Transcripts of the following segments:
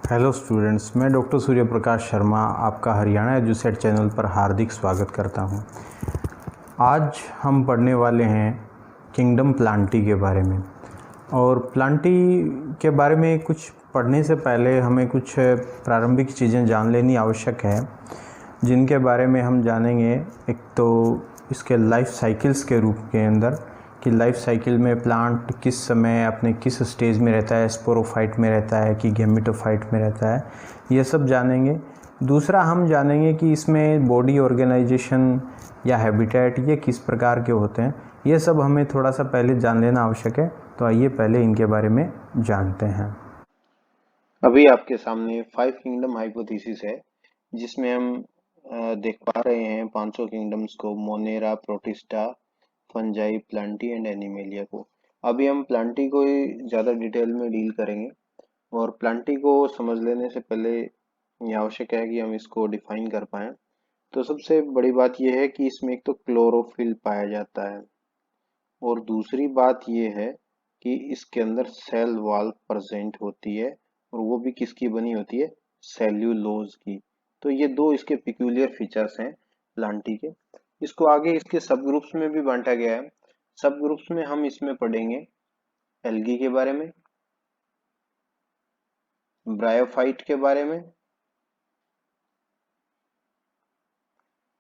Hello students, मैं doctor Surya Prakash Sharma आपका Haryana Edusat channel पर हार्दिक स्वागत करता हूं। आज हम पढ़ने वाले हैं किंगडम प्लांटी के बारे में। और प्लांटी के बारे में कुछ पढ़ने से पहले हमें कुछ प्रारंभिक चीज़ें जान लेनी आवश्यक है, जिनके बारे में हम जानेंगे। एक तो इसके लाइफ साइकिल्स के रूप के अंदर कि लाइफ साइकिल में प्लांट किस समय अपने किस स्टेज में रहता है, स्पोरोफाइट में रहता है कि गैमेटोफाइट में रहता है, ये सब जानेंगे। दूसरा हम जानेंगे कि इसमें बॉडी ऑर्गेनाइजेशन या हैबिटेट ये किस प्रकार के होते हैं। ये सब हमें थोड़ा सा पहले जान लेना आवश्यक है। तो आइए पहले इनके बारे में जानते हैं। अभी आपके सामने 5 किंगडम हाइपोथेसिस है, जिसमें हम देख पा रहे हैं 500 किंगडम्स को, Monera, protista, fungi, Plantae and animalia को। अभी हम प्लांटी को ही ज़्यादा डिटेल में डील करेंगे। और प्लांटी को समझ लेने से पहले ये आवश्यक है कि हम इसको डिफाइन कर पाएं। तो सबसे बड़ी बात यह है कि इसमें एक तो क्लोरोफिल पाया जाता है, और दूसरी बात यह है कि इसके अंदर सेल वॉल प्रेजेंट होती है, और वो भी किसकी बनी होती है? सेल्यूलोज की। तो ये दो इसके पिक्यूलियर फीचर्स हैं प्लांटी के। इसको आगे इसके सब ग्रुप्स में भी बांटा गया है। सब ग्रुप्स में हम इसमें पढ़ेंगे एल्गी के बारे में, ब्रायोफाइट के बारे में,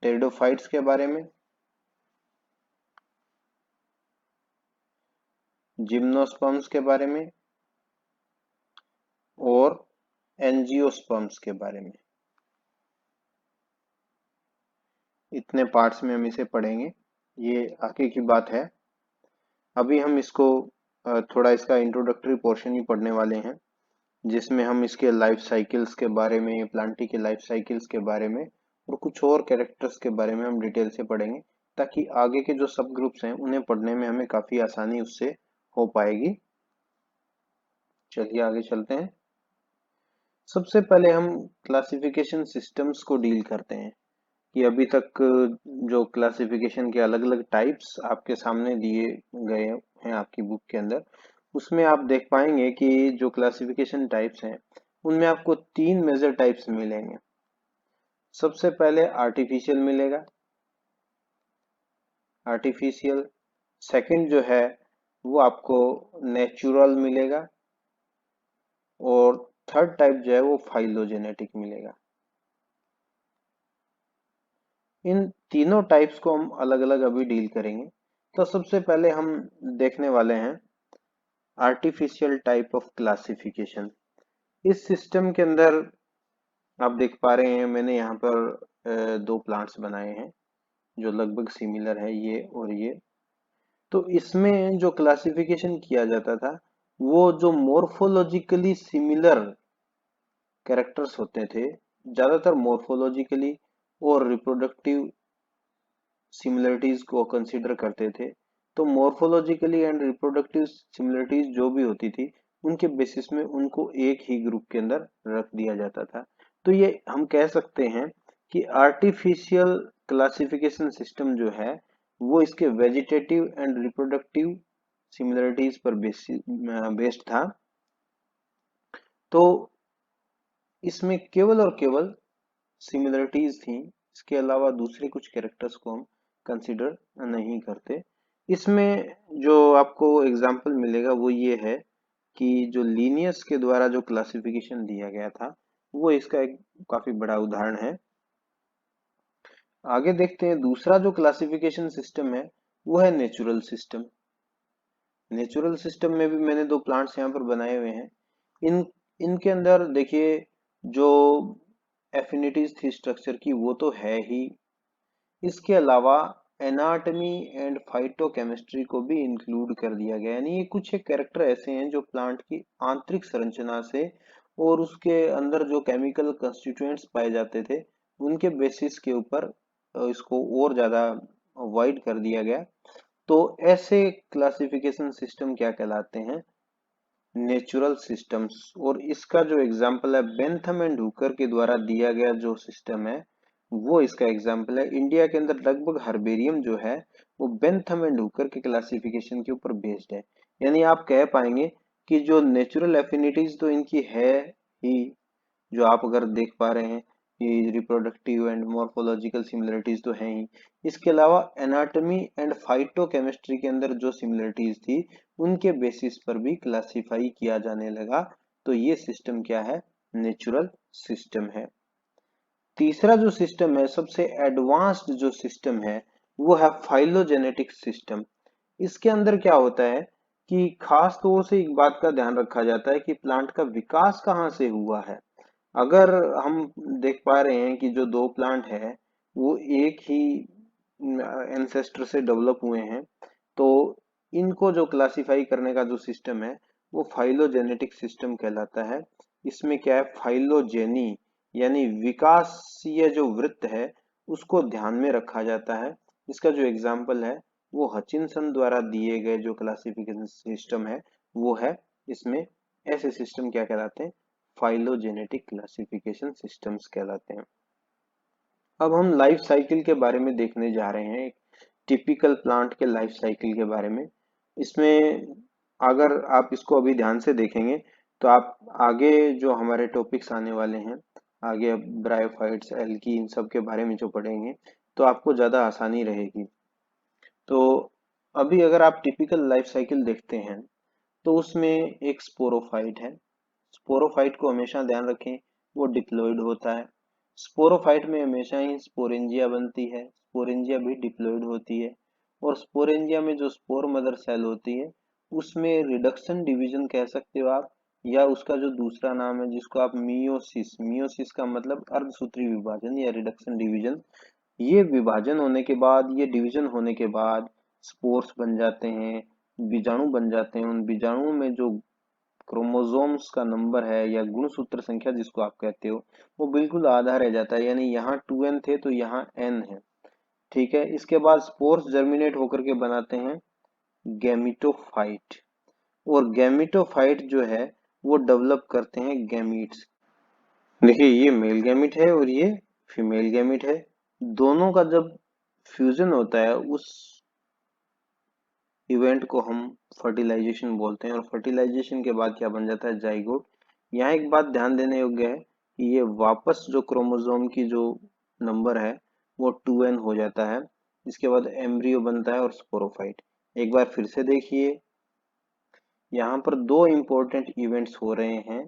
टेरिडोफाइट्स के बारे में, जिम्नोस्पर्म्स के बारे में, और एंजियोस्पर्म्स के बारे में। इतने पार्ट्स में हम इसे पढ़ेंगे, ये आगे की बात है। अभी हम इसको थोड़ा इसका इंट्रोडक्टरी पोर्शन ही पढ़ने वाले हैं, जिसमें हम इसके लाइफ साइकिल्स के बारे में, प्लांटी के लाइफ साइकिल्स के बारे में और कुछ और कैरेक्टर्स के बारे में हम डिटेल से पढ़ेंगे, ताकि आगे के जो सब ग्रुप्स हैं उन्हें पढ़ने में हमें काफी आसानी उससे हो पाएगी। चलिए आगे चलते हैं। सबसे पहले हम क्लासिफिकेशन सिस्टम्स को डील करते हैं कि अभी तक जो क्लासिफिकेशन के अलग अलग टाइप्स आपके सामने दिए गए हैं आपकी बुक के अंदर, उसमें आप देख पाएंगे कि जो क्लासिफिकेशन टाइप्स हैं उनमें आपको 3 मेजर टाइप्स मिलेंगे। सबसे पहले आर्टिफिशियल मिलेगा, आर्टिफिशियल। सेकंड जो है वो आपको नेचुरल मिलेगा, और थर्ड टाइप जो है वो फाइलोजेनेटिक मिलेगा। इन तीनों टाइप्स को हम अलग अलग अभी डील करेंगे। तो सबसे पहले हम देखने वाले हैं आर्टिफिशियल टाइप ऑफ क्लासिफिकेशन। इस सिस्टम के अंदर आप देख पा रहे हैं, मैंने यहाँ पर दो प्लांट्स बनाए हैं जो लगभग सिमिलर है, ये और ये। तो इसमें जो क्लासिफिकेशन किया जाता था, वो जो मोर्फोलॉजिकली सिमिलर कैरेक्टर्स होते थे, ज्यादातर मोर्फोलॉजिकली और रिप्रोडक्टिव सिमिलरिटीज को कंसीडर करते थे। तो मोर्फोलॉजिकली एंड रिप्रोडक्टिव सिमिलरिटीज जो भी होती थी, उनके बेसिस में उनको एक ही ग्रुप के अंदर रख दिया जाता था। तो ये हम कह सकते हैं कि आर्टिफिशियल क्लासिफिकेशन सिस्टम जो है वो इसके वेजिटेटिव एंड रिप्रोडक्टिव सिमिलरिटीज पर बेस्ड था। तो इसमें केवल और केवल सिमिलरिटीज थी, इसके अलावा दूसरे कुछ कैरेक्टर्स को हम कंसिडर नहीं करते। इसमें जो आपको एग्जाम्पल मिलेगा वो ये है कि जो लीनियस के द्वारा जो क्लासिफिकेशन दिया गया था, वो इसका एक काफी बड़ा उदाहरण है। आगे देखते हैं, दूसरा जो क्लासिफिकेशन सिस्टम है वो है नेचुरल सिस्टम। नेचुरल सिस्टम में भी मैंने दो प्लांट्स यहाँ पर बनाए हुए हैं। इन इनके अंदर देखिए, जो एफिनिटीज थी स्ट्रक्चर की वो तो है ही, इसके अलावा एनाटॉमी एंड फाइटोकेमिस्ट्री को भी इंक्लूड कर दिया गया। यानी ये कुछ एक कैरेक्टर ऐसे हैं जो प्लांट की आंतरिक संरचना से और उसके अंदर जो केमिकल कंस्टिट्यूएंट्स पाए जाते थे उनके बेसिस के ऊपर इसको और ज्यादा वाइड कर दिया गया। तो ऐसे क्लासिफिकेशन सिस्टम क्या कहलाते हैं? Natural systems. और इसका जो एग्जाम्पल है बेंथम एंड हुकर के द्वारा दिया गया जो सिस्टम है, वो इसका एग्जाम्पल है। इंडिया के अंदर लगभग हर्बेरियम जो है वो बेंथम एंड हुकर के क्लासिफिकेशन के ऊपर बेस्ड है। यानी आप कह पाएंगे कि जो नेचुरल एफिनिटीज तो इनकी है ही, जो आप अगर देख पा रहे हैं कि रिप्रोडक्टिव एंड मॉर्फोलॉजिकल सिमिलरिटीज तो हैं ही, इसके अलावा एनाटॉमी एंड फाइटोकेमिस्ट्री के अंदर जो सिमिलरिटीज थी उनके बेसिस पर भी क्लासिफाई किया जाने लगा। तो ये सिस्टम क्या है? नेचुरल सिस्टम है। तीसरा जो सिस्टम है, सबसे एडवांस्ड जो सिस्टम है, वो है फाइलोजेनेटिक सिस्टम। इसके अंदर क्या होता है कि खास तौर से एक बात का ध्यान रखा जाता है कि प्लांट का विकास कहाँ से हुआ है। अगर हम देख पा रहे हैं कि जो दो प्लांट है वो एक ही एंसेस्टर से डेवलप हुए हैं, तो इनको जो क्लासिफाई करने का जो सिस्टम है वो फाइलोजेनेटिक सिस्टम कहलाता है। इसमें क्या है, फाइलोजेनी यानी विकासीय जो वृत्त है उसको ध्यान में रखा जाता है। इसका जो एग्जाम्पल है वो हचिनसन द्वारा दिए गए जो क्लासिफिकेशन सिस्टम है वो है। इसमें ऐसे सिस्टम क्या कहलाते हैं? फाइलोजेनेटिक क्लासिफिकेशन सिस्टम्स कहलाते हैं। अब हम लाइफ साइकिल के बारे में देखने जा रहे हैं, एक टिपिकल प्लांट के लाइफ साइकिल के बारे में। इसमें अगर आप इसको अभी ध्यान से देखेंगे तो आप आगे जो हमारे टॉपिक्स आने वाले हैं, आगे अब ब्रायोफाइट्स, एल्गी, इन सब के बारे में जो पढ़ेंगे तो आपको ज़्यादा आसानी रहेगी। तो अभी अगर आप टिपिकल लाइफ साइकिल देखते हैं तो उसमें एक स्पोरोफाइट है। स्पोरोफाइट को हमेशा ध्यान रखें, वो डिप्लॉयड होता है। स्पोरोफाइट में हमेशा ही स्पोरेंजिया बनती है, स्पोरेंजिया भी डिप्लॉयड होती है। और स्पोरेंजिया में जो स्पोर मदर सेल होती है उसमें रिडक्शन डिवीजन कह सकते हो आप, या उसका जो दूसरा नाम है जिसको आप मियोसिस, मियोसिस का मतलब अर्धसूत्री विभाजन या रिडक्शन डिवीजन। ये विभाजन होने के बाद, ये डिवीजन होने के बाद स्पोर्स बन जाते हैं, बीजाणु बन जाते हैं। उन बीजाणुओं में जो क्रोमोसोम्स का नंबर है या गुणसूत्र संख्या जिसको आप कहते हो वो बिल्कुल आधा रह जाता है, यानी यहाँ 2n थे तो यहाँ n है। ठीक है, इसके बाद स्पोर्स जर्मिनेट होकर के बनाते हैं गैमिटोफाइट, और गैमिटोफाइट जो है वो डेवलप करते हैं गैमीट्स। देखिए ये मेल गैमिट है और ये फीमेल गैमिट है। दोनों का जब फ्यूजन होता है उस इवेंट को हम फर्टिलाइजेशन बोलते हैं, और फर्टिलाइजेशन के बाद क्या बन जाता है? जाइगोट। यहाँ एक बात ध्यान देने योग्य है कि ये वापस जो क्रोमोसोम की जो नंबर है वो 2n हो जाता है। इसके बाद एम्ब्रियो बनता है और स्पोरोफाइट। एक बार फिर से देखिए, यहाँ पर दो इंपॉर्टेंट इवेंट्स हो रहे हैं।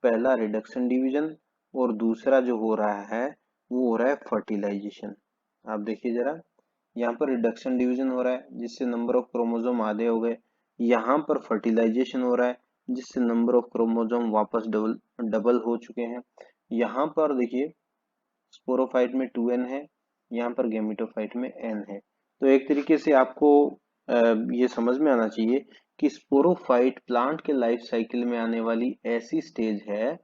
पहला रिडक्शन डिवीजन और दूसरा जो हो रहा है वो हो रहा है फर्टिलाइजेशन। आप देखिए जरा, यहाँ पर रिडक्शन डिवीजन हो रहा है जिससे नंबर ऑफ क्रोमोसोम आधे हो गए। यहाँ पर फर्टिलाइजेशन हो रहा है जिससे नंबर ऑफ क्रोमोसोम वापस डबल डबल हो चुके हैं। यहाँ पर देखिए स्पोरोफाइट में 2n है, यहाँ पर गैमेटोफाइट में n है। तो एक तरीके से आपको ये समझ में आना चाहिए कि स्पोरोफाइट प्लांट के लाइफ साइकिल में आने वाली ऐसी स्टेज है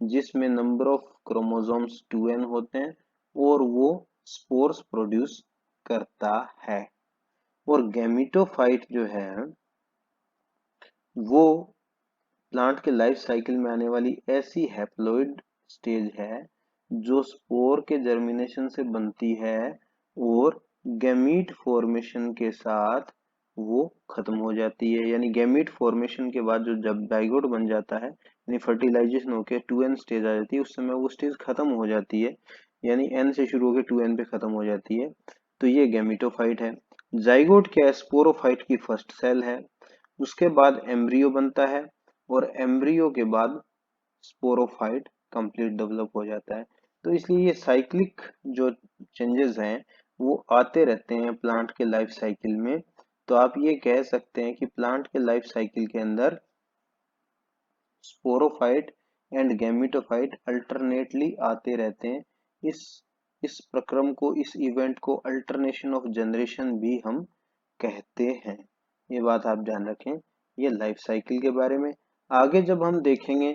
जिसमें नंबर ऑफ क्रोमोसोम्स 2n होते हैं और वो स्पोर्स प्रोड्यूस करता है। और गैमेटोफाइट जो है वो प्लांट के लाइफ साइकिल में आने वाली ऐसी हैप्लॉइड स्टेज है जो स्पोर के जर्मिनेशन से बनती है और गैमीट फॉर्मेशन के साथ वो खत्म हो जाती है। यानी गैमीट फॉर्मेशन के बाद जो जब जाइगोट बन जाता है, यानी फर्टिलाइजेशन होकर 2n स्टेज आ जाती है, उस समय वो स्टेज खत्म हो जाती है, यानी n से शुरू होकर 2n पे खत्म हो जाती है। तो ये गैमीटोफाइट है। जाइगोट क्या है? स्पोरोफाइट की फर्स्ट सेल है। उसके बाद एम्ब्रियो बनता है और एम्ब्रियो के बाद स्पोरोफाइट कंप्लीट डेवलप हो जाता है। तो इसलिए ये साइक्लिक जो चेंजेस हैं वो आते रहते हैं प्लांट के लाइफ साइकिल में। तो आप ये कह सकते हैं कि प्लांट के लाइफ साइकिल के अंदर स्पोरोफाइट एंड गैमेटोफाइट अल्टरनेटली आते रहते हैं। इस इस प्रक्रम को, इस इवेंट को अल्टरनेशन ऑफ जनरेशन भी हम कहते हैं। ये बात आप ध्यान रखें, ये लाइफ साइकिल के बारे में। आगे जब हम देखेंगे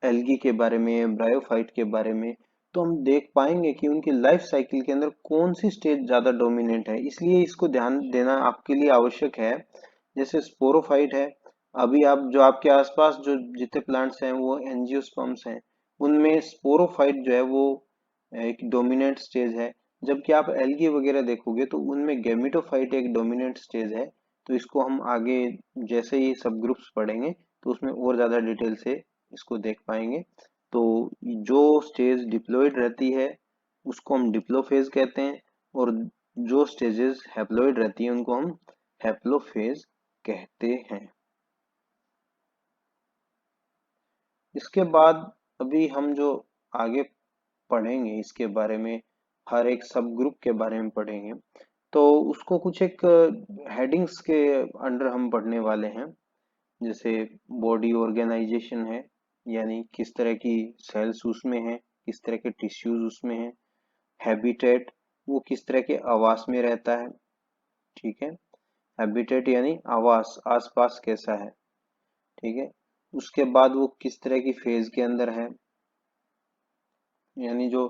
एल्गी के बारे में, ब्रायोफाइट के बारे में, तो हम देख पाएंगे कि उनकी लाइफ साइकिल के अंदर कौन सी स्टेज ज्यादा डोमिनेंट है, इसलिए इसको ध्यान देना आपके लिए आवश्यक है। जैसे स्पोरोफाइट है, अभी आप जो आपके आसपास जो जितने प्लांट्स हैं वो एंजियोस्पर्म्स हैं, उनमें स्पोरोफाइट जो है वो एक डोमिनेंट स्टेज है। जबकि आप एल्गी वगैरह देखोगे तो उनमें गैमेटोफाइट एक डोमिनेंट स्टेज है। तो इसको हम आगे जैसे ही सब ग्रुप्स पढ़ेंगे तो उसमें और ज्यादा डिटेल से इसको देख पाएंगे। तो जो स्टेज डिप्लॉयड रहती है उसको हम डिप्लोफेज कहते हैं, और जो स्टेजेस हैप्लॉयड रहती है उनको हम हैप्लोफेज कहते हैं। इसके बाद अभी हम जो आगे पढ़ेंगे इसके बारे में, हर एक सब ग्रुप के बारे में पढ़ेंगे, तो उसको कुछ एक हेडिंग्स के अंडर हम पढ़ने वाले हैं। जैसे बॉडी ऑर्गेनाइजेशन है, यानी किस तरह की सेल्स उसमें है, किस तरह के टिश्यूज उसमें है। हैबिटेट, वो किस तरह के आवास में रहता है, ठीक है। हैबिटेट यानी आवास, आसपास कैसा है, ठीक है। उसके बाद वो किस तरह की फेज के अंदर है, यानी जो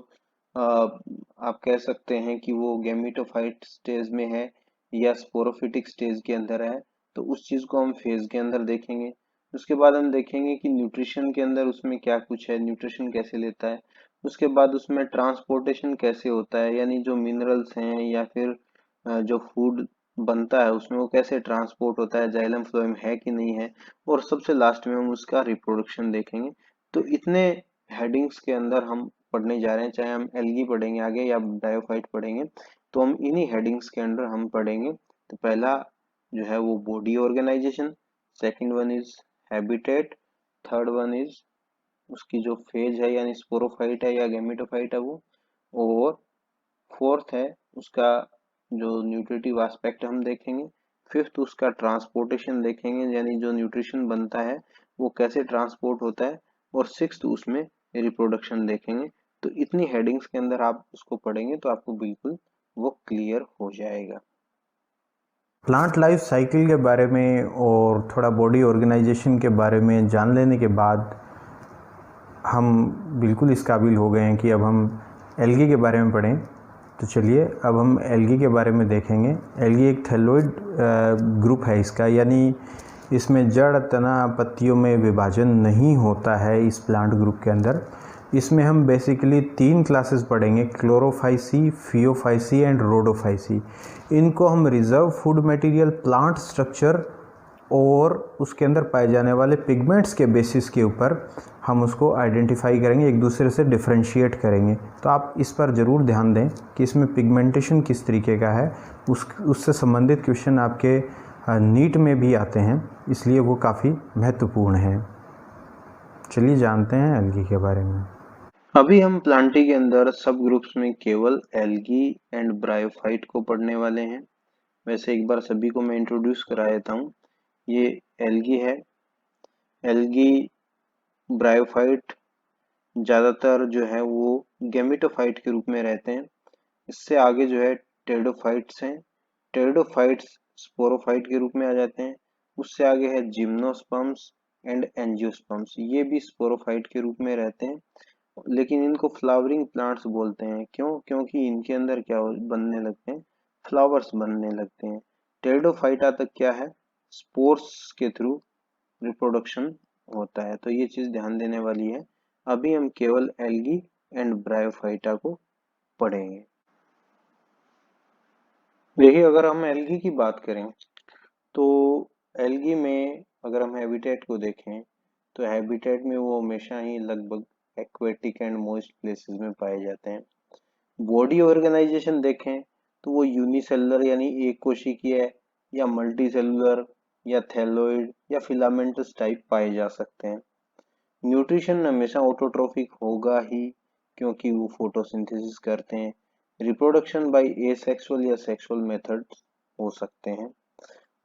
आप कह सकते हैं कि वो गैमेटोफाइट स्टेज में है या स्पोरोफिटिक स्टेज के अंदर है, तो उस चीज को हम फेज के अंदर देखेंगे। उसके बाद हम देखेंगे कि न्यूट्रिशन के अंदर उसमें क्या कुछ है, न्यूट्रिशन कैसे लेता है। उसके बाद उसमें ट्रांसपोर्टेशन कैसे होता है, यानी जो मिनरल्स हैं या फिर जो फूड बनता है उसमें वो कैसे ट्रांसपोर्ट होता है, जाइलम फ्लोएम है कि नहीं है। और सबसे लास्ट में हम उसका रिप्रोडक्शन देखेंगे। तो इतने हेडिंग्स के अंदर हम पढ़ने जा रहे हैं, चाहे हम एल्गी पढ़ेंगे आगे या ब्रायोफाइट पढ़ेंगे, तो हम इन्हीं हेडिंग्स के अंडर हम पढ़ेंगे। तो पहला जो है वो body organisation, second one is habitat, third one is उसकी जो फेज है यानी स्पोरोफाइट है या गैमेटोफाइट है वो, और फोर्थ है उसका जो न्यूट्रिटिव एस्पेक्ट हम देखेंगे। फिफ्थ उसका ट्रांसपोर्टेशन देखेंगे, यानी जो न्यूट्रिशन बनता है वो कैसे ट्रांसपोर्ट होता है। और सिक्स्थ उसमें रिप्रोडक्शन देखेंगे। तो इतनी हेडिंग्स के अंदर आप उसको पढ़ेंगे तो आपको बिल्कुल वो क्लियर हो जाएगा। प्लांट लाइफ साइकिल के बारे में और थोड़ा बॉडी ऑर्गेनाइजेशन के बारे में जान लेने के बाद हम बिल्कुल इस काबिल हो गए हैं कि अब हम एल्गी के बारे में पढ़ें। तो चलिए अब हम एल्गी के बारे में देखेंगे। एल्गी एक थैलोइड ग्रुप है इसका, यानी इसमें जड़, तना, पत्तियों में विभाजन नहीं होता है इस प्लांट ग्रुप के अंदर। इसमें हम बेसिकली 3 क्लासेस पढ़ेंगे, क्लोरोफाइसी, फियोफाइसी एंड रोडोफाइसी। इनको हम reserve food material, plant structure और उसके अंदर पाए जाने वाले पिगमेंट्स के बेसिस के ऊपर हम उसको आइडेंटिफाई करेंगे, एक दूसरे से डिफरेंशिएट करेंगे। तो आप इस पर ज़रूर ध्यान दें कि इसमें पिगमेंटेशन किस तरीके का है। उससे संबंधित क्वेश्चन आपके नीट में भी आते हैं, इसलिए वो काफ़ी महत्वपूर्ण है। चलिए जानते हैं एल्गी के बारे में। अभी हम प्लांटी के अंदर सब ग्रुप्स में केवल एल्गी एंड ब्रायोफाइट को पढ़ने वाले हैं। वैसे एक बार सभी को मैं इंट्रोड्यूस करा देता हूँ। ये एल्गी है। एल्गी, ब्रायोफाइट ज्यादातर जो है वो गैमेटोफाइट के रूप में रहते हैं। इससे आगे जो है टेरिडोफाइट्स हैं। टेरिडोफाइट्स स्पोरोफाइट के रूप में आ जाते हैं। उससे आगे है जिम्नोस्पर्म्स एंड एंजियोस्पर्म्स, ये भी स्पोरोफाइट के रूप में रहते हैं। लेकिन इनको फ्लावरिंग प्लांट्स बोलते हैं। क्यों? क्योंकि इनके अंदर क्या बनने लगते हैं, फ्लावर्स बनने लगते हैं। टेरिडोफाइटा तक क्या है, स्पोर्स के थ्रू रिप्रोडक्शन होता है। तो ये चीज ध्यान देने वाली है। अभी हम केवल एल्गी एंड ब्रायोफाइटा को पढ़ेंगे। देखिए, अगर हम एल्गी की बात करें तो एल्गी में अगर हम हैबिटेट को देखें तो हैबिटेट में वो हमेशा ही लगभग एक्वेटिक एंड मॉइस्ट प्लेसेस में पाए जाते हैं। बॉडी ऑर्गेनाइजेशन देखें तो वो यूनिसेलुलर यानी एक कोशिकीय या मल्टी सेलुलर या थैलोइड या फिलामेंटस टाइप पाए जा सकते हैं। न्यूट्रिशन हमेशा ऑटोट्रोफिक होगा ही, क्योंकि वो फोटोसिंथेसिस करते हैं। रिप्रोडक्शन बाय एसेक्सुअल या सेक्सुअल मेथड्स हो सकते हैं।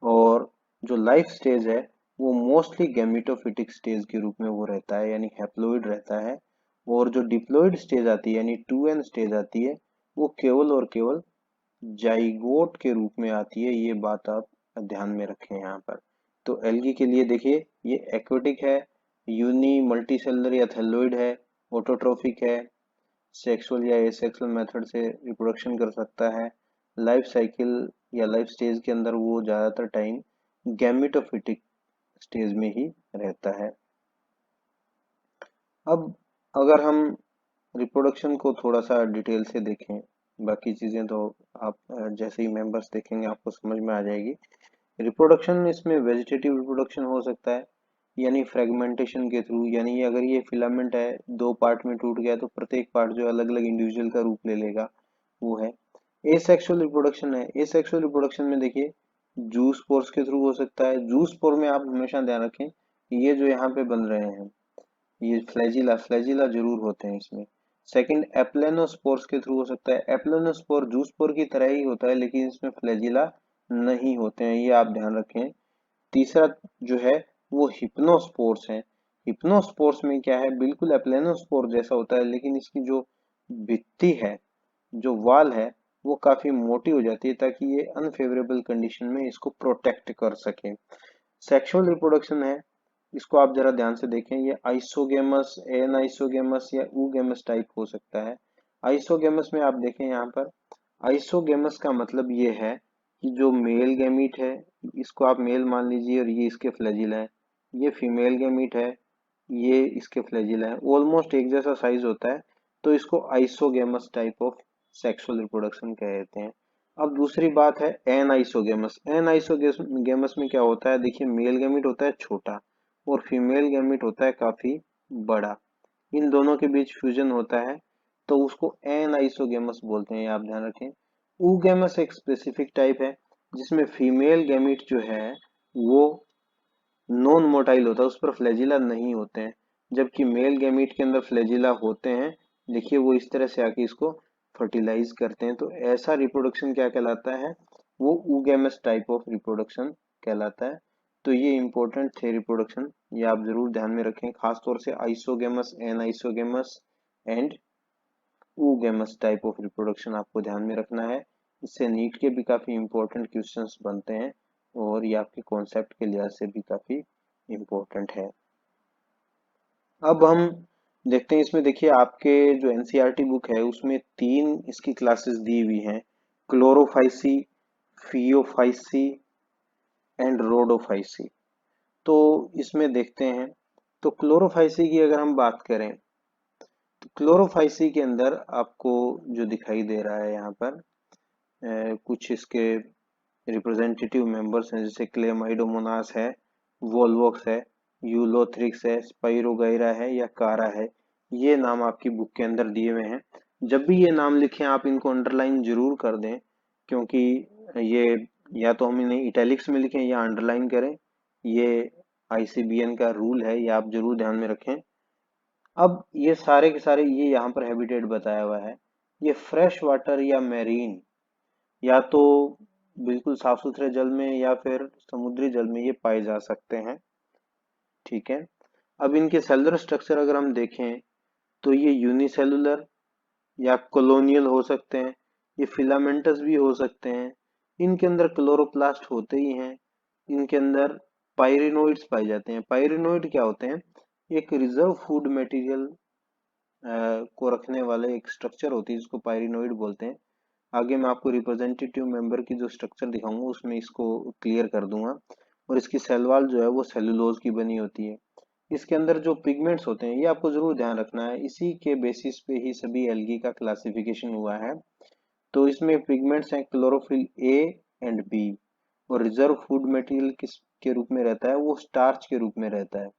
और जो लाइफ स्टेज है वो मोस्टली गैमेटोफिटिक स्टेज के रूप में वो रहता है, यानी हैप्लोइड रहता है। और जो डिप्लॉइड स्टेज आती है यानी 2n स्टेज आती है वो केवल और केवल जाइगोट के रूप में आती है। ये बात आप ध्यान में रखें यहाँ पर। तो एल्गी के लिए देखिए, ये एक्वेटिक है, यूनी मल्टी सेलुलर या थैलोइड है, ऑटोट्रोफिक है, सेक्सुअल या एसेक्सुअल मेथड से रिप्रोडक्शन कर सकता है। लाइफ साइकिल या लाइफ स्टेज के अंदर वो ज्यादातर टाइम गैमेटोफिटिक स्टेज में ही रहता है। अब अगर हम रिप्रोडक्शन को थोड़ा सा डिटेल से देखें, बाकी चीजें तो आप जैसे ही मेंबर्स देखेंगे आपको समझ में आ जाएगी। रिप्रोडक्शन में इसमें वेजिटेटिव रिप्रोडक्शन हो सकता है, यानी फ्रेगमेंटेशन के थ्रू, यानी अगर ये फिलामेंट है 2 पार्ट में टूट गया तो प्रत्येक पार्ट जो अलग अलग इंडिविजुअल का रूप ले लेगा, वो है एसेक्सुअल रिप्रोडक्शन। है एसेक्सुअल रिप्रोडक्शन में देखिए जू स्पोर्स के थ्रू हो सकता है। जू स्पोर में आप हमेशा ध्यान रखें कि ये जो यहाँ पे बन रहे हैं ये फ्लैजिला फ्लैजिला जरूर होते हैं इसमें। सेकंड एप्लेनोस्पोर्स के थ्रू हो सकता है। एप्लेनोस्पोर जूस्पोर की तरह ही होता है लेकिन इसमें फ्लैजिला नहीं होते हैं, ये आप ध्यान रखें। तीसरा जो है वो हिप्नोस्पोर्स है। हिप्नोस्पोर्स में क्या है, बिल्कुल एप्लेनोस्पोर जैसा होता है लेकिन इसकी जो भित्ति है, जो वाल है, वो काफी मोटी हो जाती है ताकि ये अनफेवरेबल कंडीशन में इसको प्रोटेक्ट कर सके। सेक्सुअल रिप्रोडक्शन है, इसको आप जरा ध्यान से देखें, ये आइसोगेमस, एन आइसोगेमस या ऊगेमस टाइप हो सकता है। आइसोगेमस में आप देखें यहाँ पर, आइसोगेमस का मतलब ये है कि जो मेल गैमीट है, इसको आप मेल मान लीजिए और ये इसके फ्लैजिला है, ये फीमेल गैमीट है, ये इसके फ्लैजिला है, ऑलमोस्ट एक जैसा साइज होता है, तो इसको isogamous type of sexual reproduction कहते हैं। अब दूसरी बात है एन आइसोगेमस। एन आइसोगेमस में क्या होता है, देखिए मेल गैमीट होता है छोटा और फीमेल गैमीट होता है काफी बड़ा, इन दोनों के बीच फ्यूजन होता है तो उसको एन आइसोगेमस बोलते हैं, आप ध्यान रखें। ऊगेमस एक स्पेसिफिक टाइप है जिसमें फीमेल गैमीट जो है वो नॉन मोटाइल होता है, उस पर फ्लैजिला नहीं होते हैं, जबकि मेल गैमीट के अंदर फ्लैजिला होते हैं। देखिए वो इस तरह से आके इसको फर्टिलाइज करते हैं, तो ऐसा रिप्रोडक्शन क्या कहलाता है, वो ऊगेमस टाइप ऑफ रिप्रोडक्शन कहलाता है। तो ये इंपॉर्टेंट थे रिप्रोडक्शन, ये आप जरूर ध्यान में रखें, खास तौर से isogamous, N isogamous and oogamous type of reproduction आपको ध्यान में रखना है। इससे नीट के भी काफी इंपॉर्टेंट क्वेश्चंस बनते हैं और ये आपके कॉन्सेप्ट के लिहाज से भी काफी इंपॉर्टेंट है। अब हम देखते हैं, इसमें देखिए आपके जो एनसीईआरटी बुक है उसमें 3 इसकी क्लासेस दी हुई हैं, क्लोरोफाइसी, फियोफाइसी एंड रोडोफाइसी। तो इसमें देखते हैं, तो क्लोरोफाइसी की अगर हम बात करें तो क्लोरोफाइसी के अंदर आपको जो दिखाई दे रहा है यहाँ पर कुछ इसके रिप्रेजेंटेटिव मेंबर्स हैं, जैसे क्लेमाइडोमोनास है, वोल्वोक्स है, यूलोथ्रिक्स है, स्पाइरोगाइरा है या कारा है। ये नाम आपकी बुक के अंदर दिए हुए हैं। जब भी ये नाम लिखें आप इनको अंडरलाइन जरूर कर दें, क्योंकि ये या तो हम इन्हें इटैलिक्स में लिखें या अंडरलाइन करें, ये आईसीबीएन का रूल है, ये आप जरूर ध्यान में रखें। अब ये सारे के सारे ये यहाँ पर हैबिटेट बताया हुआ है, ये फ्रेश वाटर या मैरीन, या तो बिल्कुल साफ सुथरे जल में या फिर समुद्री जल में ये पाए जा सकते हैं। ठीक है, अब इनके सेलुलर स्ट्रक्चर अगर हम देखें तो ये यूनिसेलुलर या कॉलोनियल हो सकते हैं, ये फिलामेंटस भी हो सकते हैं, इनके अंदर क्लोरोप्लास्ट होते ही हैं, इनके अंदर पायरिनोइड्स पाए जाते हैं। पायरिनोइड क्या होते हैं, एक रिजर्व फूड मटेरियल को रखने वाले एक स्ट्रक्चर होती है जिसको पायरिनोइड बोलते हैं। आगे मैं आपको रिप्रेजेंटेटिव मेंबर की जो स्ट्रक्चर दिखाऊंगा उसमें इसको क्लियर कर दूंगा। और इसकी सेल वॉल जो है वो सेलुलोज की बनी होती है। इसके अंदर जो पिगमेंट्स होते हैं ये आपको जरूर ध्यान रखना है, इसी के बेसिस पे ही सभी एल्गी का क्लासिफिकेशन हुआ है। तो इसमें पिगमेंट्स हैं क्लोरोफिल ए एंड बी, और रिजर्व फूड मटेरियल किस के रूप में रहता है, वो स्टार्च के रूप में रहता है।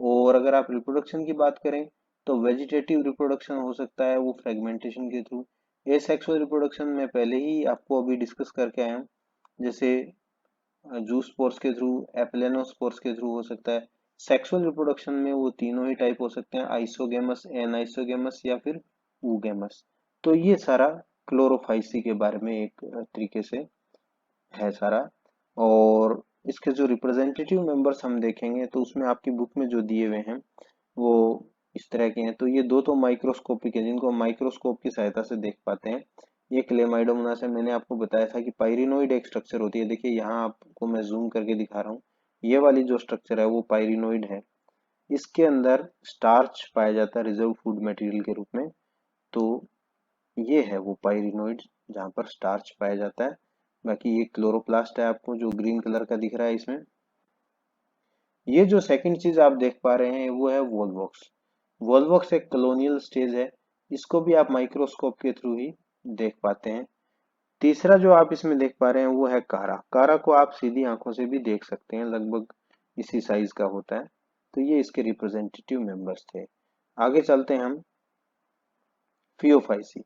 और अगर आप रिप्रोडक्शन की बात करें तो वेजिटेटिव रिप्रोडक्शन हो सकता है वो फ्रेगमेंटेशन के थ्रू। एसेक्सुअल रिप्रोडक्शन में पहले ही आपको अभी डिस्कस करके आया हूँ, जैसे जूस्पोर्स के थ्रू, एप्लेनोस्पोर्स के थ्रू हो सकता है। सेक्सुअल रिप्रोडक्शन में वो तीनों ही टाइप हो सकते हैं, आइसोगेमस, एनाइसोगेमस या फिर ऊगेमस। तो ये सारा क्लोरोफाइसी के बारे में एक तरीके से है सारा। और इसके जो रिप्रेजेंटेटिव मेंबर्स हम देखेंगे तो उसमें आपकी बुक में जो दिए हुए हैं वो इस तरह के हैं। तो ये दो तो माइक्रोस्कोपिक है जिनको माइक्रोस्कोप की सहायता से देख पाते हैं। ये क्लेमाइडोमोनास है, मैंने आपको बताया था कि पायरिनोइड एक स्ट्रक्चर होती है, देखिए यहाँ आपको मैं जूम करके दिखा रहा हूँ, ये वाली जो स्ट्रक्चर है वो पायरिनोइड है। इसके अंदर स्टार्च पाया जाता है रिजर्व फूड मटेरियल के रूप में। तो ये है वो पायरिनोइड जहाँ पर स्टार्च पाया जाता है। बाकी ये क्लोरोप्लास्ट है आपको जो ग्रीन कलर का दिख रहा है इसमें। ये जो सेकंड चीज आप देख पा रहे हैं वो है वोल्वॉक्स। वोल्वॉक्स एक कॉलोनियल स्टेज है, इसको भी आप माइक्रोस्कोप के थ्रू ही देख पाते हैं। तीसरा जो आप इसमें देख पा रहे हैं वो है कारा। कारा को आप सीधी आंखों से भी देख सकते हैं, लगभग इसी साइज का होता है। तो ये इसके रिप्रेजेंटेटिव मेंबर्स थे। आगे चलते हैं हम फियोफाइसी।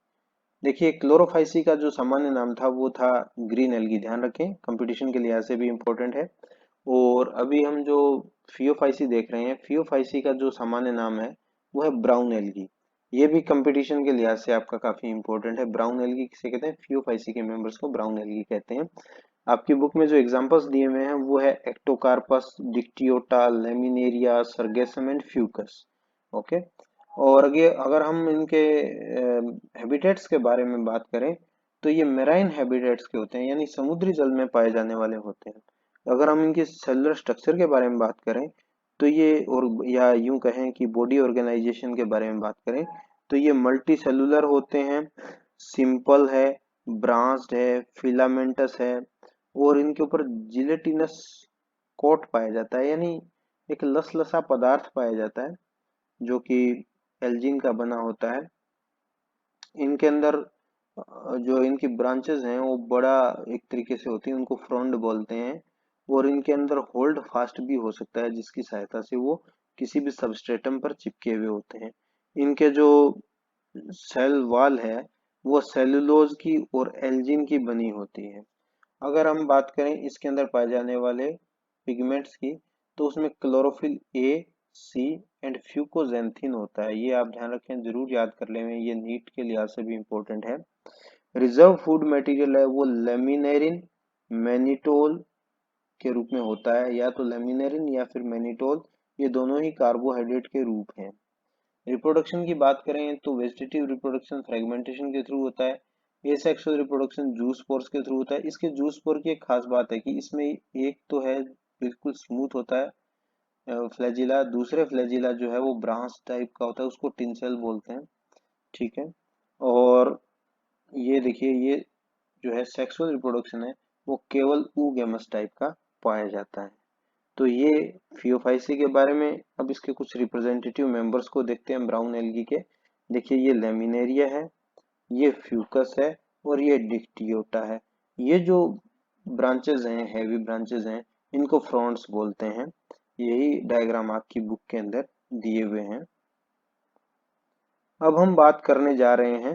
देखिए क्लोरोफाइसी का जो सामान्य नाम था वो था ग्रीन एल्गी, ध्यान रखें कंपटीशन के लिहाज से भी इम्पोर्टेंट है। और अभी हम जो फियोफाइसी देख रहे हैं, फियोफाइसी का जो सामान्य नाम है वो है ब्राउन एल्गी। ये भी कंपटीशन के लिहाज से आपका काफी इंपॉर्टेंट है। ब्राउन एल्गी किसे कहते हैं? फियोफाइसी के मेंबर्स को ब्राउन एल्गी कहते हैं। आपकी बुक में जो एग्जांपल्स दिए हुए हैं वो है Ectocarpus, Dictyota, Laminaria, Sargassum and Fucus. Okay. और अगर हम इनके हैबिटेट्स के बारे में बात करें तो ये मेराइन हैबिटेट्स के होते हैं, यानी समुद्री जल में पाए जाने वाले होते हैं। अगर हम इनके सेलुलर स्ट्रक्चर के बारे में बात करें तो ये, और या यूं कहें कि बॉडी ऑर्गेनाइजेशन के बारे में बात करें तो ये मल्टी सेलुलर होते हैं, सिंपल है, ब्रांच्ड है, फिलामेंटस है, और इनके ऊपर जिलेटिनस कोट पाया जाता है, यानी एक लसलसा पदार्थ पाया जाता है जो कि एल्जिन का बना होता है। इनके अंदर जो इनकी ब्रांचेस हैं वो बड़ा एक तरीके से होती है, उनको फ्रॉन्ड बोलते हैं। और इनके अंदर होल्ड फास्ट भी हो सकता है जिसकी सहायता से वो किसी भी सबस्ट्रेटम पर चिपके हुए होते हैं। इनके जो सेल वॉल है वो सेलुलोज की और एल्जिन की बनी होती है। अगर हम बात करें इसके अंदर पाए जाने वाले पिगमेंट्स की तो उसमें chlorophyll A, C and fucoxanthin होता है। ये आप ध्यान रखें, जरूर याद कर लें, ये नीट के लिहाज से भी इम्पोर्टेंट है। रिजर्व फूड मटेरियल है वो लेमिनेरिन, मैनिटोल के रूप में होता है, या तो लेमिनेरिन या फिर मैनिटोल, ये दोनों ही कार्बोहाइड्रेट के रूप हैं। रिप्रोडक्शन की बात करें तो वेजिटेटिव रिप्रोडक्शन फ्रेगमेंटेशन के थ्रू होता है। एसेक्सुअल रिप्रोडक्शन जूस पोर्स के थ्रू होता है। इसके जूस पोर की एक खास बात है कि इसमें एक तो है बिल्कुल स्मूथ होता है फ्लैजिला, दूसरे फ्लैजिला जो है वो ब्रांच टाइप का होता है, उसको टिंसेल बोलते हैं। ठीक है। और ये देखिए, ये जो है सेक्सुअल रिप्रोडक्शन है वो केवल ऊगेमस टाइप का पाया जाता है। तो ये फियोफाइसी के बारे में। अब इसके कुछ रिप्रेजेंटेटिव मेंबर्स को देखते हैं ब्राउन एल्गी के। देखिए ये लेमिनेरिया है, ये फ्यूकस है, और ये डिक्टियोटा है। ये जो ब्रांचेस हैं, हैवी ब्रांचेस हैं, इनको फ्रॉन्ट्स बोलते हैं। यही डायग्राम आपकी बुक के अंदर दिए हुए हैं। अब हम बात करने जा रहे हैं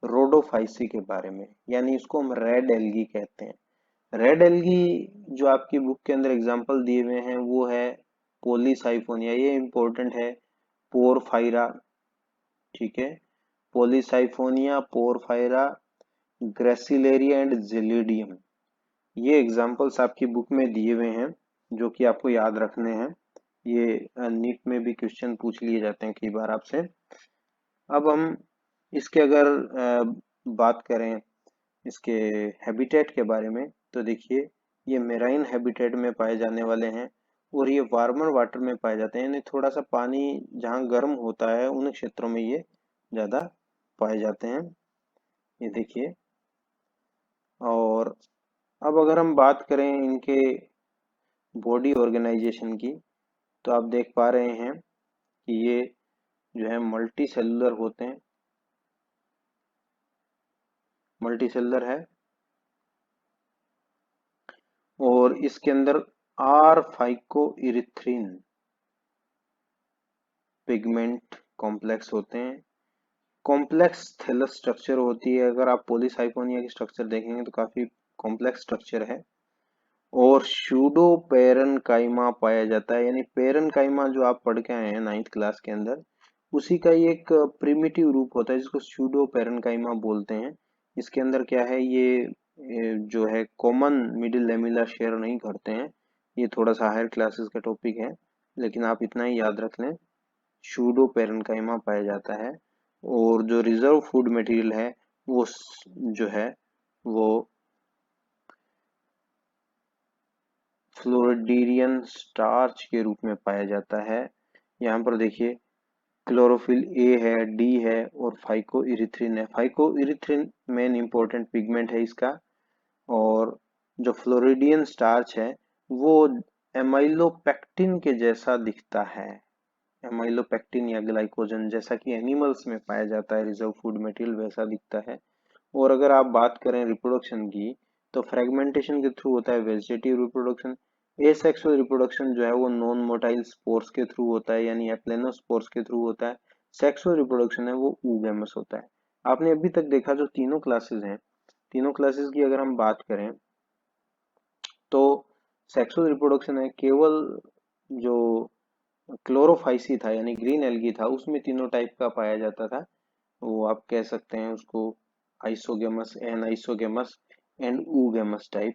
रोडोफाइसी के बारे में, यानी इसको हम रेड एल्गी कहते हैं। रेड एल्गी जो आपकी बुक के अंदर एग्जांपल दिए हुए हैं वो है पॉलीसाइफोनिया, ये इंपॉर्टेंट है, पोरफायरा, ठीक है, Polysiphonia, porphyra, gracilaria and gelidium. ये एग्जांपल्स आपकी बुक में दिए हुए हैं जो कि आपको याद रखने हैं। ये नीट में भी क्वेश्चन पूछ लिए जाते हैं कई बार आपसे। अब हम इसके अगर बात करें इसके हैबिटेट के बारे में तो देखिए ये मेराइन हैबिटेट में पाए जाने वाले हैं, और ये वार्मर वाटर में पाए जाते हैं, यानी थोड़ा सा पानी जहाँ गर्म होता है उन क्षेत्रों में ये ज़्यादा पाए जाते हैं। ये देखिए। और अब अगर हम बात करें इनके बॉडी ऑर्गेनाइजेशन की तो आप देख पा रहे हैं कि ये जो है मल्टी सेलुलर होते हैं, मल्टी सेलुलर है, और इसके अंदर आर फाइकोइरिथ्रिन पिगमेंट कॉम्प्लेक्स होते हैं। कॉम्प्लेक्स थैलस स्ट्रक्चर होती है। अगर आप पॉलीसाइफोनिया की स्ट्रक्चर देखेंगे तो काफी कॉम्प्लेक्स स्ट्रक्चर है। और सूडो पेरेन्काइमा पाया जाता है, यानी पेरेन्काइमा जो आप पढ़ के आए हैं 9th क्लास के अंदर, उसी का ये एक प्रिमिटिव रूप होता है जिसको सूडो पेरेन्काइमा बोलते हैं। इसके अंदर क्या है, ये जो है कॉमन मिडिल लेमिला शेयर नहीं करते हैं। ये थोड़ा सा हायर क्लासेस का टॉपिक है, लेकिन आप इतना ही याद रख लें, सूडो पेरेन्काइमा पाया जाता है। और जो रिजर्व फूड मटेरियल है वो जो है वो फ्लोरिडीरियन स्टार्च के रूप में पाया जाता है। यहाँ पर देखिए क्लोरोफिल ए है, डी है, और फाइकोइरिथ्रिन है। फाइकोइरिथ्रिन मेन इंपॉर्टेंट पिगमेंट है इसका। और जो फ्लोरिडियन स्टार्च है वो एमाइलोपेक्टिन के जैसा दिखता है, एमाइलोपेक्टिन या ग्लाइकोजन जैसा कि एनिमल्स में पाया जाता है रिजर्व फूड मटेरियल, वैसा दिखता है। और अगर आप बात करें रिप्रोडक्शन की तो फ्रेगमेंटेशन के थ्रू होता है वेजिटेटिव रिप्रोडक्शन। एसेक्सुअल रिप्रोडक्शन जो है वो नॉन मोटाइल स्पोर्स के थ्रू होता है, यानी एप्लेनोस्पोर्स के थ्रू होता है। सेक्सुअल रिप्रोडक्शन है वो oogamous होता है। आपने अभी तक देखा जो तीनों क्लासेस हैं, तीनों क्लासेस की अगर हम बात करें तो सेक्सुअल रिप्रोडक्शन है केवल जो क्लोरोफाइसी था यानी ग्रीन एल्गी था उसमें तीनों टाइप का पाया जाता था। वो आप कह सकते हैं उसको isogamous, N isogamous and oogamous type.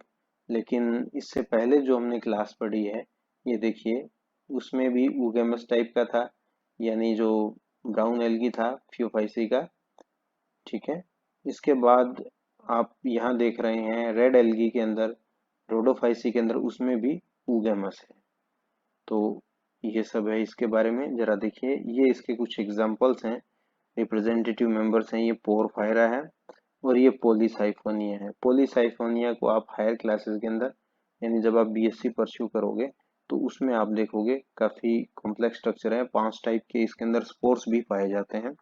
लेकिन इससे पहले जो हमने क्लास पढ़ी है, ये देखिए, उसमें भी oogamous टाइप का था, यानी जो ब्राउन एल्गी था फ्यूफाइसी का। ठीक है, इसके बाद आप यहाँ देख रहे हैं रेड एल्गी के अंदर, रोडोफाइसी के अंदर, उसमें भी oogamous है। तो ये सब है इसके बारे में। जरा देखिए, ये इसके कुछ एग्जांपल्स हैं, रिप्रेजेंटेटिव मेंबर्स हैं। ये पोरफायरा है और ये पॉलीसाइफोनिया है। पॉलीसाइफोनिया को आप हायर क्लासेस के अंदर, यानी जब आप बीएससी परस्यू करोगे तो उसमें आप देखोगे काफी कॉम्प्लेक्स स्ट्रक्चर है, 5 टाइप के इसके अंदर स्पोर्स भी पाए जाते हैं।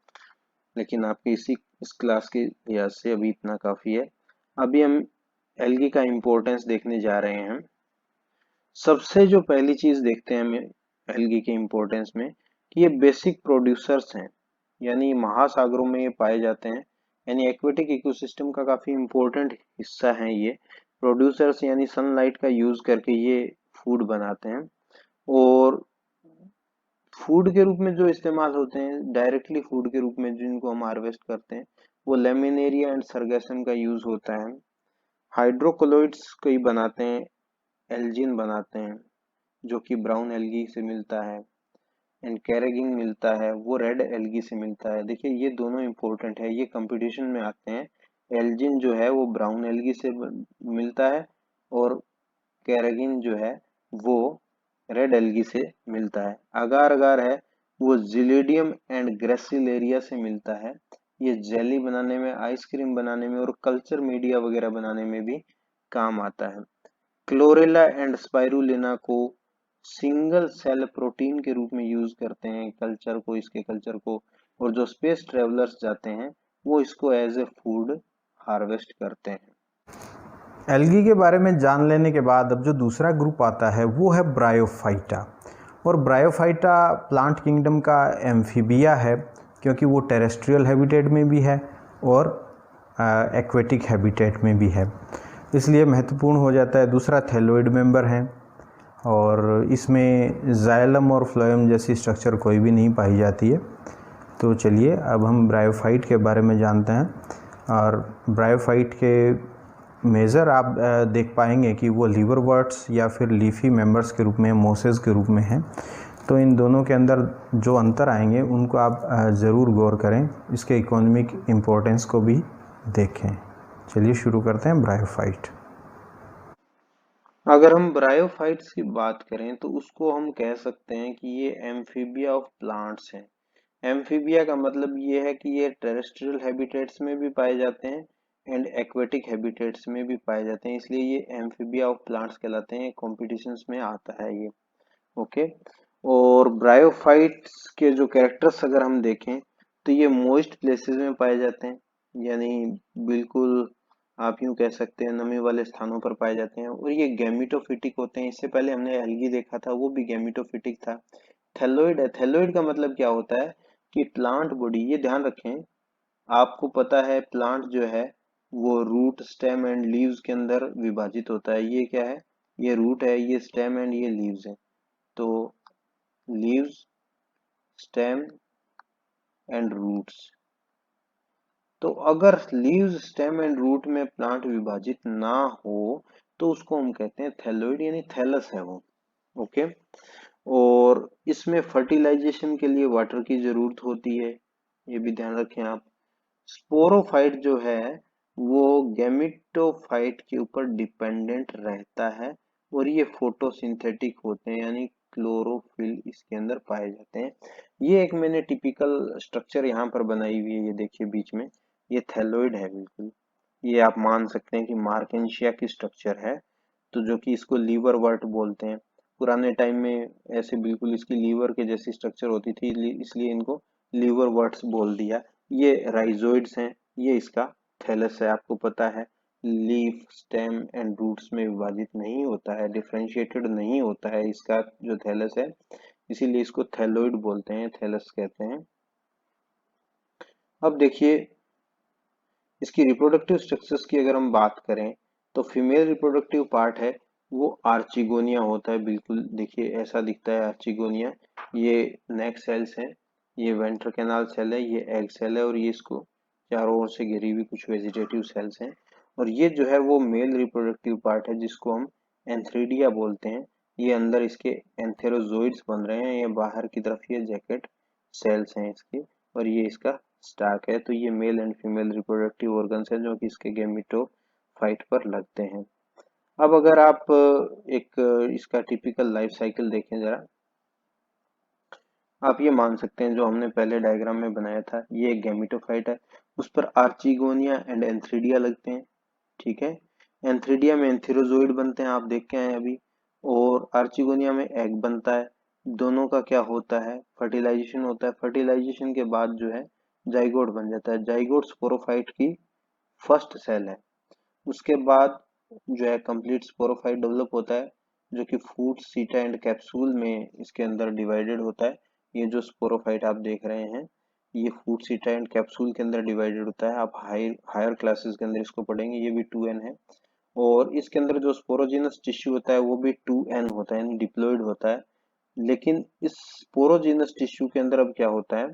लेकिन आपके इस क्लास के लिहाज से अभी इतना काफी है। अभी हम एल्गी का इम्पोर्टेंस देखने जा रहे हैं। सबसे जो पहली चीज देखते हैं हमें एल्गी के इम्पोर्टेंस में, कि ये बेसिक प्रोड्यूसर्स हैं, यानी महासागरों में ये पाए जाते हैं, यानी एक्वेटिक इकोसिस्टम का काफी इम्पोर्टेंट हिस्सा है ये। प्रोड्यूसर्स यानी सनलाइट का यूज करके ये फूड बनाते हैं, और फूड के रूप में जो इस्तेमाल होते हैं, डायरेक्टली फूड के रूप में जिनको हम हार्वेस्ट करते हैं, वो लेमिनेरिया एंड सरगेसम का यूज होता है। हाइड्रोकोलोइड्स कई बनाते हैं, एल्जिन बनाते हैं जो कि ब्राउन एल्गी से मिलता है, एंड कैरेगिन मिलता है वो रेड एल्गी से मिलता है। देखिए ये दोनों इंपॉर्टेंट है, ये कंपटीशन में आते हैं। एल्जिन जो है वो ब्राउन एल्गी से मिलता है, और कैरेगिन जो है वो रेड एल्गी से मिलता है। अगार अगार है वो जिलेडियम एंड ग्रेसिलेरिया से मिलता है। ये जेली बनाने में, आइसक्रीम बनाने में और कल्चर मीडिया वगैरह बनाने में भी काम आता है। क्लोरेला एंड स्पाइरुलिना को सिंगल सेल प्रोटीन के रूप में यूज करते हैं कल्चर को, इसके कल्चर को, और जो स्पेस ट्रेवलर्स जाते हैं वो इसको एज ए फूड हार्वेस्ट करते हैं। एल्गी के बारे में जान लेने के बाद अब जो दूसरा ग्रुप आता है वो है ब्रायोफाइटा। और ब्रायोफाइटा प्लांट किंगडम का एम्फीबिया है, क्योंकि वो टेरेस्ट्रियल हैबिटेट में भी है और एक्वेटिक हैबिटेट में भी है, इसलिए महत्वपूर्ण हो जाता है। दूसरा थैलोइड मेंबर है, और इसमें जाइलम और फ्लोएम जैसी स्ट्रक्चर कोई भी नहीं पाई जाती है। तो चलिए अब हम ब्रायोफाइट के बारे में जानते हैं। और ब्रायोफाइट के मेजर आप देख पाएंगे कि वो लीवरवर्ट्स या फिर लीफी मेंबर्स के रूप में, मोसेस के रूप में हैं। तो इन दोनों के अंदर जो अंतर आएंगे उनको आप ज़रूर गौर करें, इसके इकोनॉमिक इम्पोर्टेंस को भी देखें। चलिए शुरू करते हैं ब्रायोफाइट। अगर हम ब्रायोफाइट्स की बात करें तो उसको हम कह सकते हैं कि ये एम्फीबिया ऑफ प्लांट्स हैं। एम्फीबिया का मतलब ये है कि ये टेरेस्ट्रियल हैबिटेट्स में भी पाए जाते हैं एंड एक्वेटिक हैबिटेट्स में भी पाए जाते हैं, इसलिए ये एम्फीबिया ऑफ प्लांट्स कहलाते हैं। कॉम्पिटिशन्स में आता है ये। ओके, और ब्रायोफाइट्स के जो कैरेक्टर्स अगर हम देखें तो ये मॉइस्ट प्लेसेस में पाए जाते हैं, यानी बिल्कुल आप यूं कह सकते हैं नमी वाले स्थानों पर पाए जाते हैं, और ये गैमिटोफिटिक होते हैं। इससे पहले हमने एल्गी देखा था, वो भी गैमिटोफिटिक था। थैलोइड है, थैलोइड का मतलब क्या होता है कि प्लांट बॉडी, ये ध्यान रखें, आपको पता है प्लांट जो है वो रूट, स्टेम एंड लीव्स के अंदर विभाजित होता है। ये क्या है, ये रूट है, ये स्टेम एंड ये लीव्स है। तो लीव्स, स्टेम एंड रूट्स। तो अगर लीव्स, स्टेम एंड रूट में प्लांट विभाजित ना हो तो उसको हम कहते हैं थैलोइड, यानी थैलस है वो। ओके, और इसमें फर्टिलाइजेशन के लिए वाटर की जरूरत होती है, ये भी ध्यान रखें आप। स्पोरोफाइट जो है वो गैमिटोफाइट के ऊपर डिपेंडेंट रहता है, और ये फोटोसिंथेटिक होते हैं, यानी क्लोरोफिल इसके अंदर पाए जाते हैं। ये एक मैंने टिपिकल स्ट्रक्चर यहाँ पर बनाई हुई है, ये देखिए बीच में, ये थैलोइड है बिल्कुल। ये आप मान सकते हैं कि मार्केंशिया की स्ट्रक्चर है, तो जो कि इसको लीवर वर्ट बोलते हैं। पुराने टाइम में ऐसे बिल्कुल इसकी लीवर के जैसी स्ट्रक्चर होती थी, इसलिए इनको लीवर वर्ट्स बोल दिया। ये राइजोइड्स हैं, ये इसका थैलस है, आपको पता है। लीफ, स्टेम एंड रूट्स में विभाजित नहीं होता है, डिफरेंशिएटेड नहीं होता है इसका जो थैलस है, इसीलिए इसको थैलोइड बोलते हैं, थैलस कहते हैं। अब देखिए इसकी रिप्रोडक्टिव स्ट्रक्चर्स की अगर हम बात करें तो फीमेल रिप्रोडक्टिव पार्ट है वो आर्चिगोनिया होता है, बिल्कुल देखिए ऐसा दिखता है आर्चिगोनिया। ये नेक सेल्स हैं, ये वेंट्र कैनाल सेल है, ये एग सेल है और ये इसको चारों ओर से घिरी हुई कुछ वेजिटेटिव सेल्स हैं। और ये जो है वो मेल रिप्रोडक्टिव पार्ट है जिसको हम एंथ्रीडिया बोलते हैं। ये अंदर इसके एंथेरोजोइड्स बन रहे हैं, ये बाहर की तरफ ये जैकेट सेल्स हैं इसके, और ये इसका स्टाक है। तो ये male and female reproductive organs है जो कि इसके गेमिटोफाइट पर लगते हैं। अब अगर आप एक इसका टिपिकल लाइफ साइकिल देखें जरा, आप ये मान सकते हैं जो हमने पहले डायग्राम में बनाया था, ये एक गेमिटोफाइट है, उस पर आर्चिगोनिया एंड एंथ्रीडिया लगते हैं, ठीक है। एंथ्रीडिया में एंथेरोजोइड बनते हैं, आप देख के आए अभी, और आर्चिगोनिया में एग बनता है। दोनों का क्या होता है, फर्टिलाइजेशन होता है, फर्टिलाइजेशन के बाद जो है जाइगोट बन जाता है। जाइगोट स्पोरोफाइट की फर्स्ट सेल है। उसके बाद जो है कंप्लीट स्पोरोफाइट डेवलप होता है जो कि फूट, सीटा एंड कैप्सूल में इसके अंदर डिवाइडेड होता है। ये जो स्पोरोफाइट आप देख रहे हैं ये फूट, सीटा एंड कैप्सूल के अंदर डिवाइडेड होता है। आप हायर क्लासेस के अंदर इसको पढ़ेंगे, ये भी 2n है। और इसके अंदर जो स्पोरोजिनस टिश्यू होता है वो भी 2n होता है, यानी डिप्लॉयड होता है। लेकिन इस स्पोरोजिनस टिश्यू के अंदर अब क्या होता है,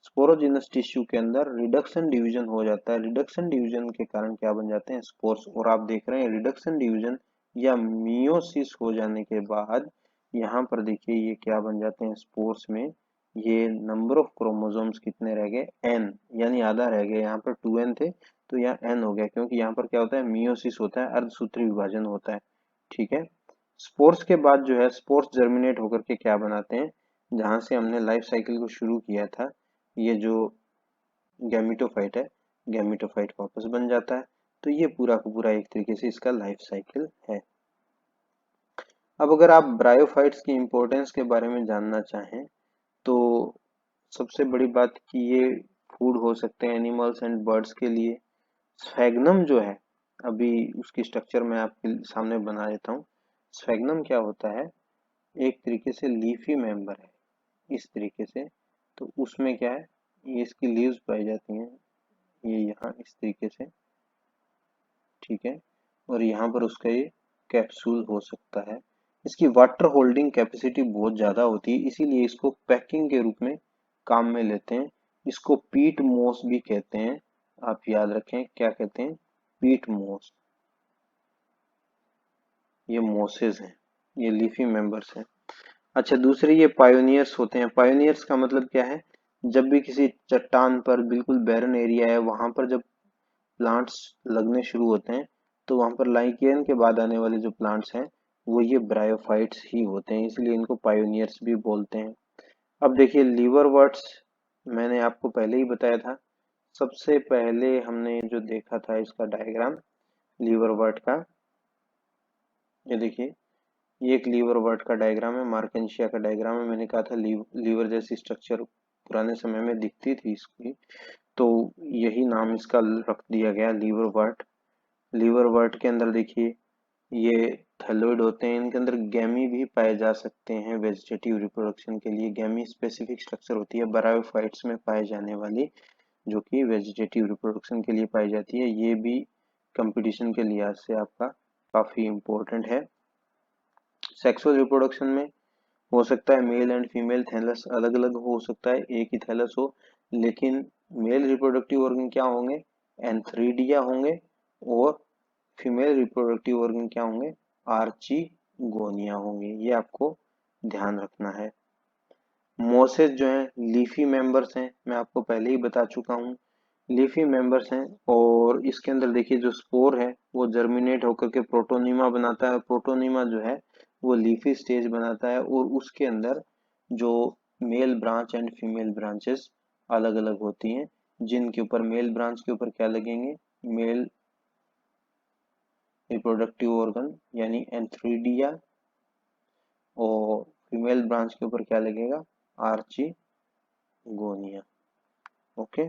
स्पोरोजिनस टिश्यू के अंदर रिडक्शन डिवीजन हो जाता है। रिडक्शन डिवीजन के कारण क्या बन जाते हैं, स्पोर्स। और आप देख रहे हैं रिडक्शन डिवीजन या मियोसिस हो जाने के बाद यहाँ पर देखिए ये क्या बन जाते हैं स्पोर्स में, ये नंबर ऑफ क्रोमोसोम्स कितने रह गए, n, यानी आधा रह गया। यहाँ पर 2n थे तो यहाँ n हो गया, क्योंकि यहाँ पर क्या होता है, मियोसिस होता है, अर्धसूत्री विभाजन होता है, ठीक है। स्पोर्स के बाद जो है स्पोर्स जर्मिनेट होकर के क्या बनाते हैं, जहां से हमने लाइफ साइकिल को शुरू किया था, ये जो गैमिटोफाइट है, गैमिटोफाइट वापस बन जाता है। तो ये पूरा का पूरा एक तरीके से इसका लाइफ साइकिल है। अब अगर आप ब्रायोफाइट्स की इंपॉर्टेंस के बारे में जानना चाहें तो सबसे बड़ी बात कि ये फूड हो सकते हैं एनिमल्स एंड बर्ड्स के लिए। स्फैग्नम जो है, अभी उसकी स्ट्रक्चर मैं आपके सामने बना देता हूँ। स्फैग्नम क्या होता है, एक तरीके से लीफी मेंबर है इस तरीके से। तो उसमें क्या है, ये इसकी लीव्स पाई जाती हैं, ये यहाँ इस तरीके से, ठीक है। और यहाँ पर उसका ये कैप्सूल हो सकता है। इसकी वाटर होल्डिंग कैपेसिटी बहुत ज्यादा होती है, इसीलिए इसको पैकिंग के रूप में काम में लेते हैं। इसको पीट मोस भी कहते हैं, आप याद रखें क्या कहते हैं, पीट मोस। ये मोसेस हैं, ये लीफी मेंबर्स हैं। अच्छा, दूसरे ये पायोनियर्स होते हैं। पायोनियर्स का मतलब क्या है, जब भी किसी चट्टान पर बिल्कुल बैरन एरिया है वहां पर जब प्लांट्स लगने शुरू होते हैं तो वहां पर लाइकेन के बाद आने वाले जो प्लांट्स हैं वो ये ब्रायोफाइट्स ही होते हैं, इसलिए इनको पायोनियर्स भी बोलते हैं। अब देखिए लीवर वर्ट्स, मैंने आपको पहले ही बताया था। सबसे पहले हमने जो देखा था इसका डायग्राम लीवर वर्ट का, ये देखिए ये एक लीवर वर्ट का डायग्राम है, मार्केंशिया का डायग्राम है। मैंने कहा था लीवर जैसी स्ट्रक्चर पुराने समय में दिखती थी इसकी, तो यही नाम इसका रख दिया गया लीवर वर्ट। लीवर वर्ट के अंदर देखिए ये थैलोइड होते हैं, इनके अंदर गैमी भी पाए जा सकते हैं वेजिटेटिव रिप्रोडक्शन के लिए। गैमी स्पेसिफिक स्ट्रक्चर होती है ब्रायोफाइट्स में पाए जाने वाली, जो कि वेजिटेटिव रिप्रोडक्शन के लिए पाई जाती है। ये भी कंपटीशन के लिहाज से आपका काफी इंपॉर्टेंट है। सेक्सुअल रिप्रोडक्शन में हो सकता है मेल एंड फीमेल थैलस अलग अलग हो सकता है, एक ही थैलस हो, लेकिन मेल रिप्रोडक्टिव ऑर्गन क्या होंगे, एंथ्रीडिया होंगे, और फीमेल रिप्रोडक्टिव ऑर्गन क्या होंगे, आर्चिगोनिया होंगे। ये आपको ध्यान रखना है। मोसेस जो है लीफी मेंबर्स हैं, मैं आपको पहले ही बता चुका हूँ, लीफी मेंबर्स हैं। और इसके अंदर देखिए जो स्पोर है वो जर्मिनेट होकर के प्रोटोनीमा बनाता है। प्रोटोनीमा जो है वो लीफी स्टेज बनाता है, और उसके अंदर जो male branch and female branches अलग अलग होती हैं, जिनके ऊपर मेल ब्रांच के ऊपर क्या लगेंगे, मेल रिप्रोडक्टिव ऑर्गन यानी एंथ्रीडिया, और फीमेल ब्रांच के ऊपर क्या लगेगा, आर्चिगोनिया। ओके।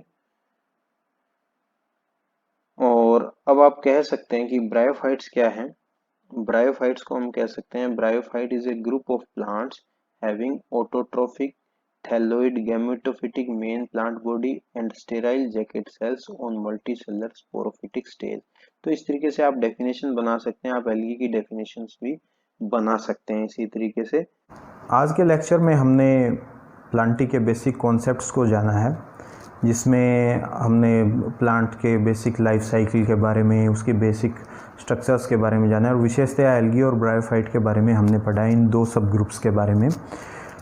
और अब आप कह सकते हैं कि ब्रायोफाइट्स क्या है। ब्रायोफाइट्स को हम कह सकते हैं, bryophyte is a group of plants having autotrophic thalloid gametophytic main plant body and sterile jacket cells on multicellular sporophytic stage. तो इस तरीके से आप डेफिनेशन बना सकते हैं, आप एल्गी की डेफिनेशंस भी बना सकते हैं इसी तरीके से। आज के लेक्चर में हमने प्लांटी के बेसिक कॉन्सेप्ट्स को जाना है, जिसमें हमने प्लांट के बेसिक लाइफ साइकिल के बारे में, उसके बेसिक स्ट्रक्चर्स के बारे में जाना है और विशेषतया एल्गी और ब्रायोफाइट के बारे में हमने पढ़ा है, इन दो सब ग्रुप्स के बारे में।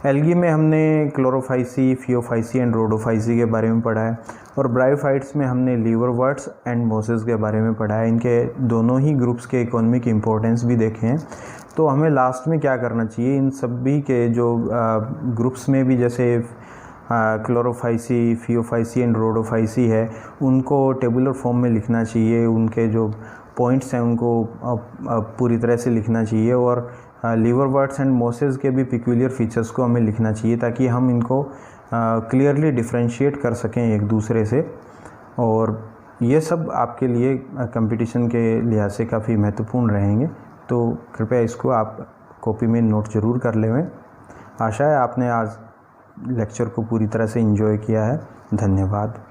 एल्गी में हमने क्लोरोफाइसी, फियोफाइसी एंड रोडोफाइसी के बारे में पढ़ा है और ब्रायोफाइट्स में हमने लीवरवर्ट्स एंड मोसेस के बारे में पढ़ा है। इनके दोनों ही ग्रुप्स के इकोनॉमिक इम्पोर्टेंस भी देखे हैं। तो हमें लास्ट में क्या करना चाहिए, इन सभी के जो ग्रुप्स में भी जैसे क्लोरोफाइसी, फियोफाइसी एंड रोडोफाइसी है, उनको टेबुलर फॉर्म में लिखना चाहिए, उनके जो पॉइंट्स हैं उनको पूरी तरह से लिखना चाहिए और लीवरवर्ट्स एंड मोसेस के भी पिक्यूलियर फीचर्स को हमें लिखना चाहिए ताकि हम इनको क्लियरली डिफरेंशिएट कर सकें एक दूसरे से। और ये सब आपके लिए कंपटीशन के लिहाज से काफ़ी महत्वपूर्ण रहेंगे, तो कृपया इसको आप कॉपी में नोट ज़रूर कर लें। आशा है आपने आज लेक्चर को पूरी तरह से एंजॉय किया है। धन्यवाद।